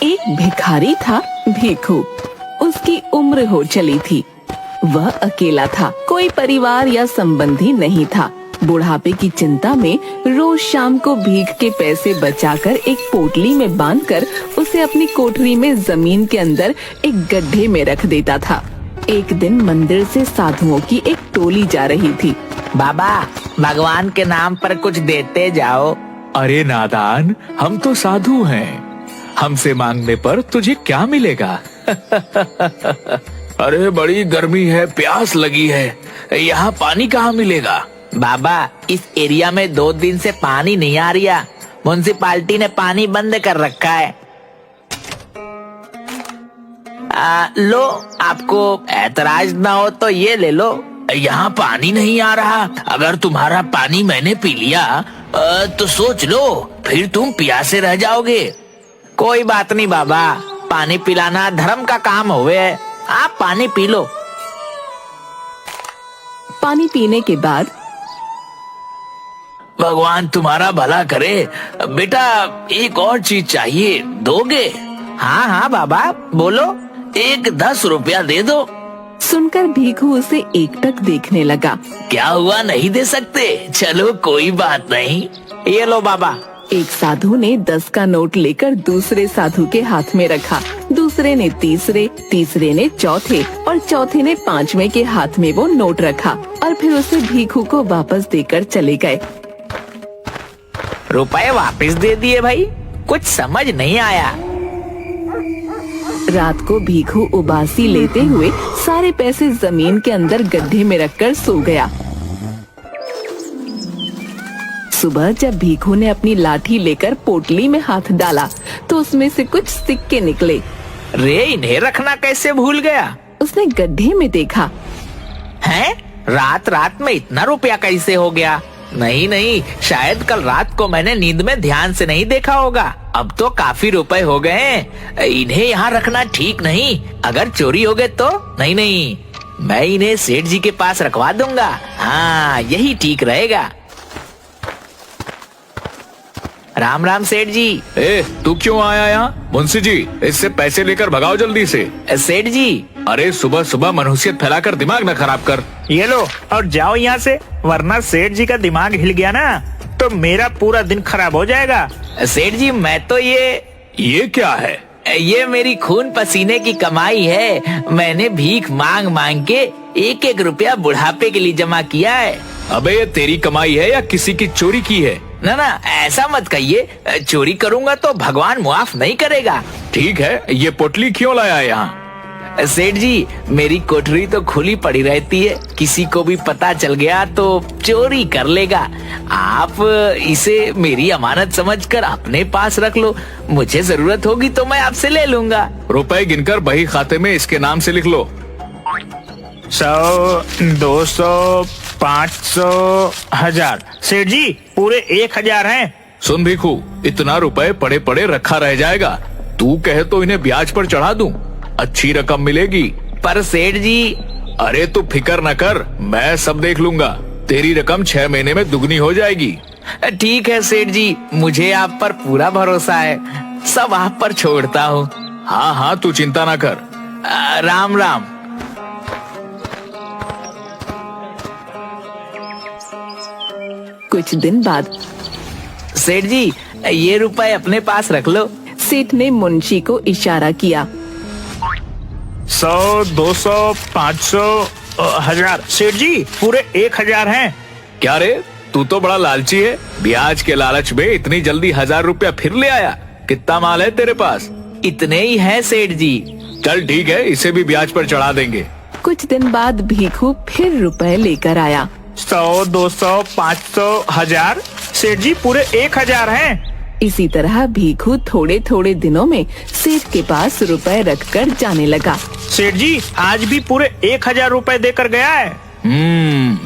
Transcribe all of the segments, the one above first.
एक भिखारी था भीखू। उसकी उम्र हो चली थी। वह अकेला था, कोई परिवार या संबंधी नहीं था। बुढ़ापे की चिंता में रोज शाम को भीख के पैसे बचाकर एक पोटली में बांधकर उसे अपनी कोठरी में जमीन के अंदर एक गड्ढे में रख देता था। एक दिन मंदिर से साधुओं की एक टोली जा रही थी। बाबा, भगवान के नाम पर कुछ देते जाओ। अरे नादान, हम तो साधु हैं। हमसे मांगने पर तुझे क्या मिलेगा? अरे बड़ी गर्मी है, प्यास लगी है, यहाँ पानी कहाँ मिलेगा? बाबा, इस एरिया में 2 दिन से पानी नहीं आ रहा। म्युनिसिपालिटी ने पानी बंद कर रखा है। लो, आपको एतराज ना हो तो ये ले लो। यहाँ पानी नहीं आ रहा। अगर तुम्हारा पानी मैंने पी लिया तो सोच लो, फिर तुम प्यासे रह जाओगे। कोई बात नहीं बाबा, पानी पिलाना धर्म का काम होवे। आप पानी पी लो। पानी पीने के बाद भगवान तुम्हारा भला करे। बेटा, एक और चीज चाहिए, दोगे? हाँ हाँ बाबा, बोलो। एक 10 रुपया दे दो। सुनकर भीखू उसे एकटक देखने लगा। क्या हुआ, नहीं दे सकते? चलो कोई बात नहीं। ये लो बाबा। एक साधु ने 10 का नोट लेकर दूसरे साधु के हाथ में रखा। दूसरे ने तीसरे, तीसरे ने चौथे और चौथे ने 5वें के हाथ में वो नोट रखा और फिर उसे भीखू को वापस देकर चले गए। रुपए वापस दे दिए भाई, कुछ समझ नहीं आया। रात को भीखू उबासी लेते हुए सारे पैसे जमीन के अंदर गड्ढे में रखकर सो गया। सुबह जब भीखू ने अपनी लाठी लेकर पोटली में हाथ डाला तो उसमें से कुछ सिक्के निकले। रे, इन्हें रखना कैसे भूल गया? उसने गड्ढे में देखा। हैं? रात रात में इतना रुपया कैसे हो गया? नहीं नहीं, शायद कल रात को मैंने नींद में ध्यान से नहीं देखा होगा। अब तो काफी रुपए हो गए हैं। इन्हें यहाँ रखना ठीक नहीं। अगर चोरी हो गए तो? नहीं नहीं, मैं इन्हें सेठ जी के पास रखवा दूंगा। हाँ, यही ठीक रहेगा। राम राम सेठ जी। तू क्यों आया यहाँ? मुंशी जी, इससे पैसे लेकर भगाओ जल्दी से। सेठ जी। अरे सुबह सुबह मनहूसियत फैलाकर दिमाग न खराब कर। ये लो और जाओ यहाँ से, वरना सेठ जी का दिमाग हिल गया ना तो मेरा पूरा दिन खराब हो जाएगा। सेठ जी, मैं तो ये क्या है? ये मेरी खून पसीने की कमाई है। मैंने भीख मांग मांग के 1-1 रुपया बुढ़ापे के लिए जमा किया है। अबे, ये तेरी कमाई है या किसी की चोरी की है? ना ना, ऐसा मत कहिए। चोरी करूंगा तो भगवान मुआफ नहीं करेगा। ठीक है, ये पोटली क्यों लाया है यहाँ? सेठ जी, मेरी कोठरी तो खुली पड़ी रहती है। किसी को भी पता चल गया तो चोरी कर लेगा। आप इसे मेरी अमानत समझकर अपने पास रख लो। मुझे जरूरत होगी तो मैं आपसे ले लूंगा। रुपए गिनकर बही खाते में इसके नाम से लिख लो। 100, 200, 500, 1000। सेठ जी, पूरे 1000 हैं। सुन भीखू, इतना रुपए पड़े पड़े रखा रह जाएगा। तू कहे तो इन्हें ब्याज पर चढ़ा दूं, अच्छी रकम मिलेगी। पर सेठ जी। अरे तू फिक्र न कर, मैं सब देख लूंगा। तेरी रकम 6 महीने में दुगनी हो जाएगी। ठीक है सेठ जी, मुझे आप पर पूरा भरोसा है। सब आप पर छोड़ता हूँ। हाँ हाँ, तू चिंता ना कर। राम राम। कुछ दिन बाद सेठ जी, ये रुपए अपने पास रख लो। सेठ ने मुंशी को इशारा किया। 100, 200, 500, 1000। सेठ जी, पूरे 1000 हैं। क्या रे, तू तो बड़ा लालची है। ब्याज के लालच में इतनी जल्दी 1000 रुपया फिर ले आया। कितना माल है तेरे पास? इतने ही है सेठ जी। चल ठीक है, इसे भी ब्याज पर चढ़ा देंगे। कुछ दिन बाद भीखू फिर रुपए लेकर आया। 100, 200, 500, 1000। सेठ जी, पूरे 1000 हैं। इसी तरह भीखू थोड़े थोड़े दिनों में सेठ के पास रुपए रखकर जाने लगा। सेठ जी, आज भी पूरे 1000 रुपए देकर गया है।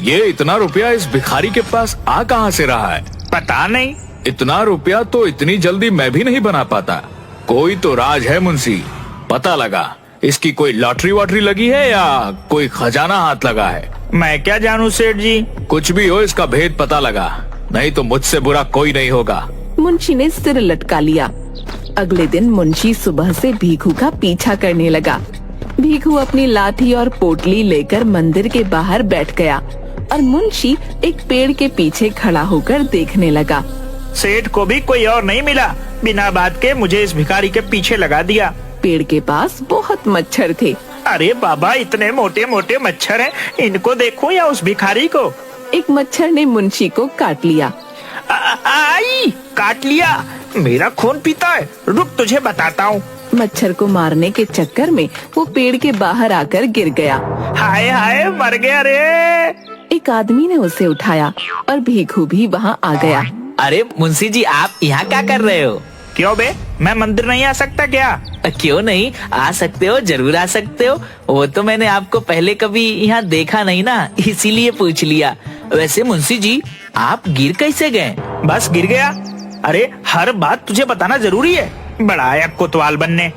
ये इतना रुपया इस भिखारी के पास आ कहाँ से रहा है? पता नहीं। इतना रुपया तो इतनी जल्दी मैं भी नहीं बना पाता। कोई तो राज है मुंशी, पता लगा। इसकी कोई लॉटरी वॉटरी लगी है या कोई खजाना हाथ लगा है? मैं क्या जानूं सेठ जी। कुछ भी हो, इसका भेद पता लगा, नहीं तो मुझसे बुरा कोई नहीं होगा। मुंशी ने सिर लटका लिया। अगले दिन मुंशी सुबह से भीखू का पीछा करने लगा। भीखू अपनी लाठी और पोटली लेकर मंदिर के बाहर बैठ गया और मुंशी एक पेड़ के पीछे खड़ा होकर देखने लगा। सेठ को भी कोई और नहीं मिला, बिना बात के मुझे इस भिखारी के पीछे लगा दिया। पेड़ के पास बहुत मच्छर थे। अरे बाबा, इतने मोटे मोटे मच्छर हैं, इनको देखो या उस भिखारी को। एक मच्छर ने मुंशी को काट लिया। आई, काट लिया, मेरा खून पीता है, रुक तुझे बताता हूँ। मच्छर को मारने के चक्कर में वो पेड़ के बाहर आकर गिर गया। हाय हाय, मर गया रे। एक आदमी ने उसे उठाया और भीखू भी वहाँ आ गया। अरे मुंशी जी, आप यहाँ क्या कर रहे हो? क्यों बे, मैं मंदिर नहीं आ सकता क्या? क्यों नहीं, आ सकते हो, जरूर आ सकते हो। वो तो मैंने आपको पहले कभी यहाँ देखा नहीं ना, इसीलिए पूछ लिया। वैसे मुंशी जी, आप गिर कैसे गए? बस गिर गया। अरे हर बात तुझे बताना जरूरी है, बड़ा आया कोतवाल बनने।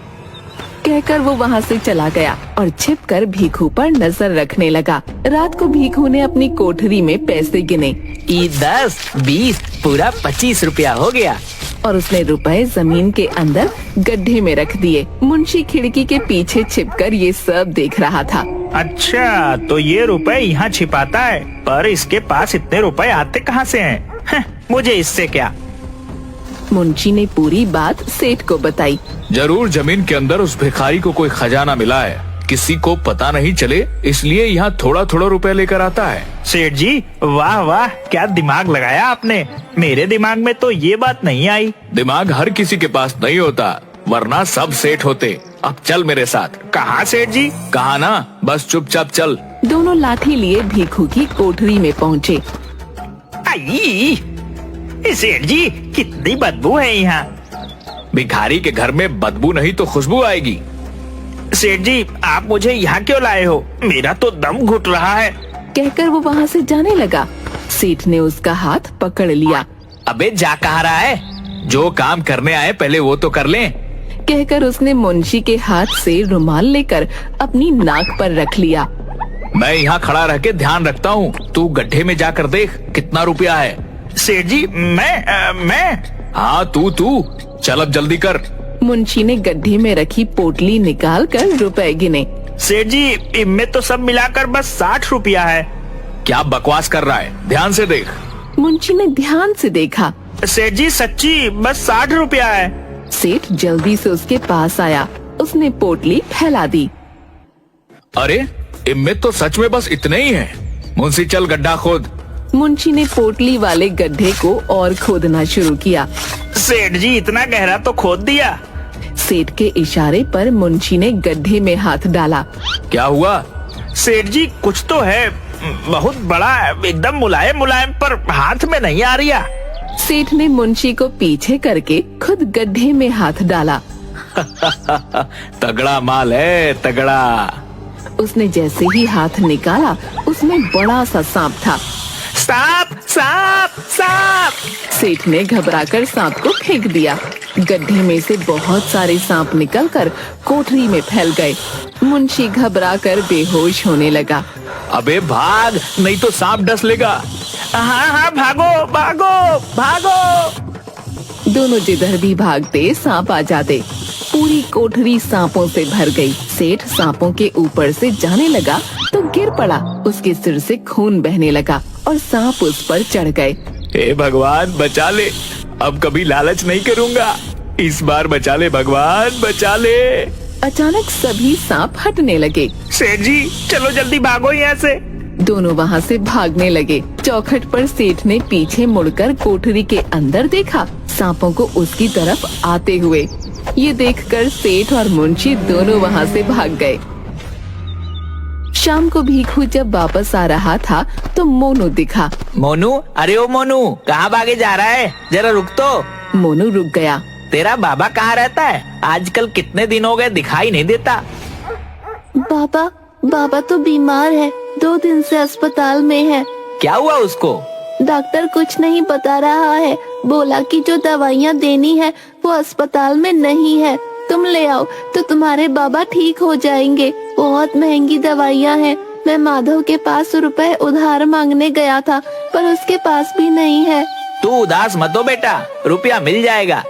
कहकर वो वहाँ से चला गया और छिपकर भीखू पर नजर रखने लगा। रात को भीखू ने अपनी कोठरी में पैसे गिने। 10, 20, पूरा 25 रुपया हो गया। और उसने रुपए जमीन के अंदर गड्ढे में रख दिए। मुंशी खिड़की के पीछे छिपकर ये सब देख रहा था। अच्छा, तो ये रुपए यहाँ छिपाता है, पर इसके पास इतने रुपए आते कहाँ से हैं? मुझे इससे क्या। मुंशी ने पूरी बात सेठ को बताई। जरूर जमीन के अंदर उस भिखारी को कोई खजाना मिला है, किसी को पता नहीं चले, इसलिए यहाँ थोड़ा थोड़ा रुपए लेकर आता है। सेठ जी, वाह वाह, क्या दिमाग लगाया आपने। मेरे दिमाग में तो ये बात नहीं आई। दिमाग हर किसी के पास नहीं होता, वरना सब सेठ होते। अब चल मेरे साथ। कहाँ सेठ जी? कहा ना, बस चुपचाप चल। दोनों लाठी लिए भीखू की कोठरी में पहुँचे। आई, सेठ जी, कितनी बदबू है यहाँ। भिखारी के घर में बदबू नहीं तो खुशबू आएगी। सेठ जी, आप मुझे यहाँ क्यों लाए हो? मेरा तो दम घुट रहा है। कहकर वो वहाँ से जाने लगा। सेठ ने उसका हाथ पकड़ लिया। अबे जा कहाँ रहा है? जो काम करने आए पहले वो तो कर लें। कहकर उसने मुंशी के हाथ से रुमाल लेकर अपनी नाक पर रख लिया। मैं यहाँ खड़ा रह के ध्यान रखता हूँ, तू गड्ढे में जाकर देख कितना रुपया है। सेठ जी, मैं हाँ तू चल, अब जल्दी कर। मुंशी ने गड्ढे में रखी पोटली निकाल कर रुपए गिने। सेठ जी, इनमें तो सब मिलाकर बस 60 रुपया है। क्या बकवास कर रहा है, ध्यान से देख। मुंशी ने ध्यान से देखा। सेठ जी, सच्ची बस 60 रुपया है। सेठ जल्दी से उसके पास आया। उसने पोटली फैला दी। अरे इनमें तो सच में बस इतने ही हैं। मुंशी चल गड्ढा खोद। मुंशी ने पोटली वाले गड्ढे को और खोदना शुरू किया। सेठ जी, इतना गहरा तो खोद दिया। सेठ के इशारे पर मुंशी ने गड्ढे में हाथ डाला। क्या हुआ? सेठ जी, कुछ तो है, बहुत बड़ा है, एकदम मुलायम मुलायम, पर हाथ में नहीं आ रहा। सेठ ने मुंशी को पीछे करके खुद गड्ढे में हाथ डाला। तगड़ा माल है, तगड़ा। उसने जैसे ही हाथ निकाला, उसमें बड़ा सा सांप था। सांप, सांप, सांप! सेठ ने घबराकर सांप को फेंक दिया। गड्ढे में से बहुत सारे सांप निकलकर कोठरी में फैल गए। मुंशी घबराकर बेहोश होने लगा। अबे भाग, नहीं तो सांप डस लेगा। हाँ हाँ, भागो भागो भागो। दोनों जिधर भी भागते सांप आ जाते। पूरी कोठरी सांपों से भर गई। सेठ सांपों के ऊपर से जाने लगा तो गिर पड़ा। उसके सिर से खून बहने लगा और सांप उस पर चढ़ गए। हे भगवान बचा ले, अब कभी लालच नहीं करूँगा, इस बार बचा ले भगवान, बचा ले। अचानक सभी सांप हटने लगे। सेठ जी, चलो जल्दी भागो यहाँ से। दोनों वहाँ से भागने लगे। चौखट पर सेठ ने पीछे मुड़कर कोठरी के अंदर देखा, सांपों को उसकी तरफ आते हुए। ये देखकर सेठ और मुंशी दोनों वहाँ से भाग गए। शाम को भीखू जब वापस आ रहा था तो मोनू दिखा। मोनू, अरे ओ मोनू, कहाँ भागे जा रहा है? जरा रुक तो। मोनू रुक गया। तेरा बाबा कहाँ रहता है? आजकल कितने दिन हो गए दिखाई नहीं देता। बाबा तो बीमार है, 2 दिन से अस्पताल में है। क्या हुआ उसको? डॉक्टर कुछ नहीं बता रहा है, बोला कि जो दवाइयाँ देनी है वो अस्पताल में नहीं है, तुम ले आओ तो तुम्हारे बाबा ठीक हो जाएंगे। बहुत महंगी दवाइयाँ हैं। मैं माधव के पास रुपए उधार मांगने गया था, पर उसके पास भी नहीं है। तू उदास मत हो बेटा, रुपया मिल जाएगा।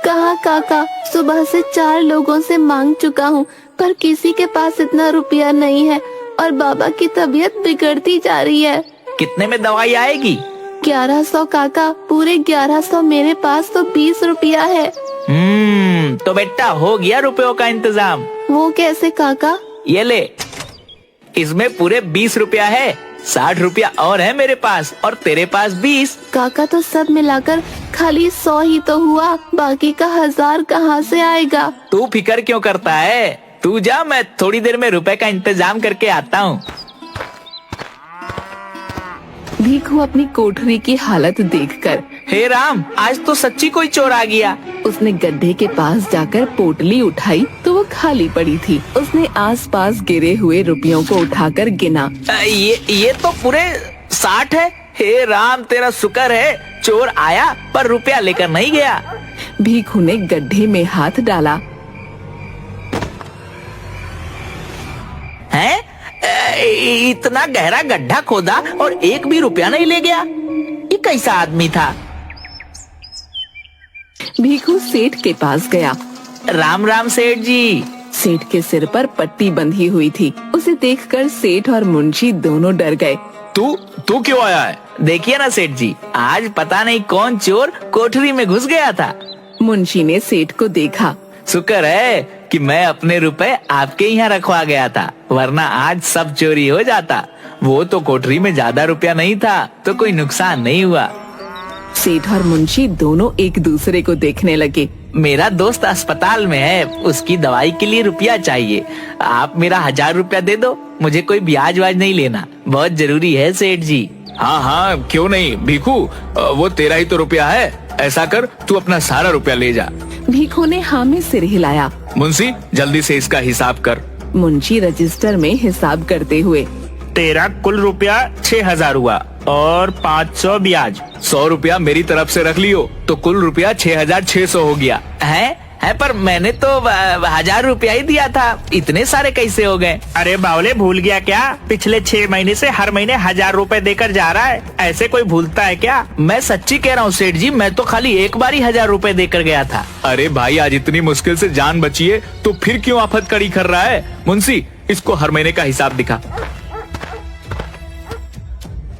कहाँ काका, सुबह से 4 लोगों से मांग चुका हूँ, पर किसी के पास इतना रुपया नहीं है और बाबा की तबीयत बिगड़ती जा रही है। कितने में दवाई आएगी? 1100 काका, पूरे 1100। मेरे पास तो 20 रुपया है। तो बेटा हो गया रुपयों का इंतजाम। वो कैसे काका? ये ले, इसमें पूरे 20 रुपया है। 60 रुपया और है मेरे पास और तेरे पास 20। काका तो सब मिलाकर खाली 100 ही तो हुआ, बाकी का 1000 कहाँ से आएगा? तू फिकर क्यों करता है? तू जा, मैं थोड़ी देर में रुपए का इंतजाम करके आता हूँ। भीखू अपनी कोठरी की हालत देखकर, हे राम, आज तो सच्ची कोई चोर आ गया। उसने गड्ढे के पास जाकर पोटली उठाई तो वो खाली पड़ी थी। उसने आसपास गिरे हुए रुपयों को उठाकर गिना। ये तो पूरे 60 है। हे राम, तेरा शुक्र है, चोर आया पर रुपया लेकर नहीं गया। भीखू ने गड्ढे में हाथ डाला। हैं? इतना गहरा गड्ढा खोदा और एक भी रुपया नहीं ले गया। ये कैसा आदमी था? भीखू सेठ के पास गया। राम राम सेठ जी। सेठ के सिर पर पट्टी बंधी हुई थी। उसे देखकर सेठ और मुंशी दोनों डर गए। तू क्यों आया है? देखिए ना सेठ जी, आज पता नहीं कौन चोर कोठरी में घुस गया था। मुंशी ने सेठ को देखा। शुक्र है कि मैं अपने रुपए आपके यहाँ रखवा गया था, वरना आज सब चोरी हो जाता। वो तो कोठरी में ज्यादा रुपया नहीं था तो कोई नुकसान नहीं हुआ। सेठ और मुंशी दोनों एक दूसरे को देखने लगे। मेरा दोस्त अस्पताल में है, उसकी दवाई के लिए रुपया चाहिए। आप मेरा 1000 रुपया दे दो, मुझे कोई ब्याज वाज नहीं लेना, बहुत जरूरी है सेठ जी। हाँ, क्यों नहीं भीखू, वो तेरा ही तो रुपया है। ऐसा कर, तू अपना सारा रुपया ले जा। भीखू ने हाँ में सिर हिलाया। मुंशी, जल्दी से इसका हिसाब कर। मुंशी रजिस्टर में हिसाब करते हुए, तेरा कुल रुपया 6000 हुआ और 500 ब्याज। 100 रुपया मेरी तरफ से रख लियो तो कुल रुपया 6600 हो गया। है पर मैंने तो 1000 रुपया ही दिया था, इतने सारे कैसे हो गए? अरे बावले, भूल गया क्या? पिछले 6 महीने से हर महीने 1000 रुपए देकर जा रहा है। ऐसे कोई भूलता है क्या? मैं सच्ची कह रहा हूँ सेठ जी, मैं तो खाली एक बार ही 1000 रुपए देकर गया था। अरे भाई, आज इतनी मुश्किल से जान बची है तो फिर क्यों आफत कड़ी कर रहा है? मुंशी, इसको हर महीने का हिसाब दिखा।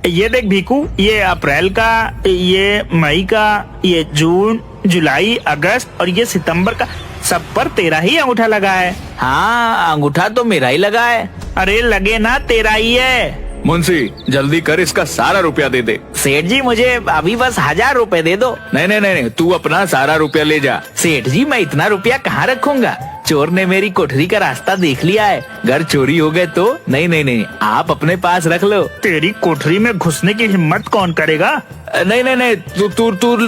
ये देख भीखू, ये अप्रैल का, ये मई का, ये जून, जुलाई, अगस्त और ये सितंबर का, सब पर तेरा ही अंगूठा लगा है। हाँ, अंगूठा तो मेरा ही लगा है। अरे लगे ना, तेरा ही है। मुंशी, जल्दी कर, इसका सारा रुपया दे दे। सेठ जी, मुझे अभी बस 1000 रुपए दे दो। नहीं, तू अपना सारा रुपया ले जा। सेठ जी, मैं इतना रुपया कहाँ रखूंगा? चोर ने मेरी कोठरी का रास्ता देख लिया है, घर चोरी हो गए तो। नहीं, आप अपने पास रख लो। तेरी कोठरी में घुसने की हिम्मत कौन करेगा? नहीं,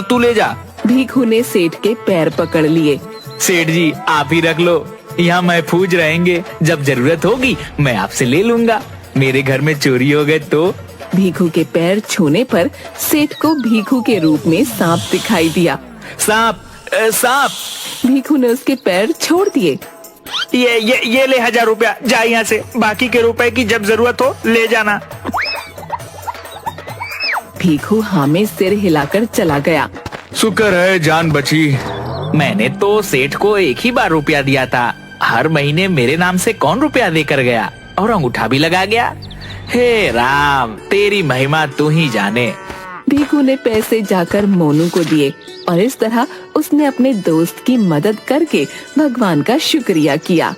तू ले जा। भीखू ने सेठ के पैर पकड़ लिए। सेठ जी, आप ही रख लो, यहाँ महफूज रहेंगे। जब जरूरत होगी मैं आपसे ले लूंगा। मेरे घर में चोरी हो गए तो। भीखू के पैर छूने पर सेठ को भीखू के रूप में सांप दिखाई दिया। सांप! भीखू ने उसके पैर छोड़ दिए। ये ले 1000 रुपया, जा यहाँ से। बाकी के रुपए की जब जरूरत हो ले जाना। भीखू हाँ में सिर हिलाकर चला गया। शुक्र है जान बची। मैंने तो सेठ को एक ही बार रुपया दिया था, हर महीने मेरे नाम से कौन रुपया देकर गया और अंगूठा भी लगा गया। हे राम, तेरी महिमा तू ही जाने। भीखू ने पैसे जाकर मोनू को दिए और इस तरह उसने अपने दोस्त की मदद करके भगवान का शुक्रिया किया।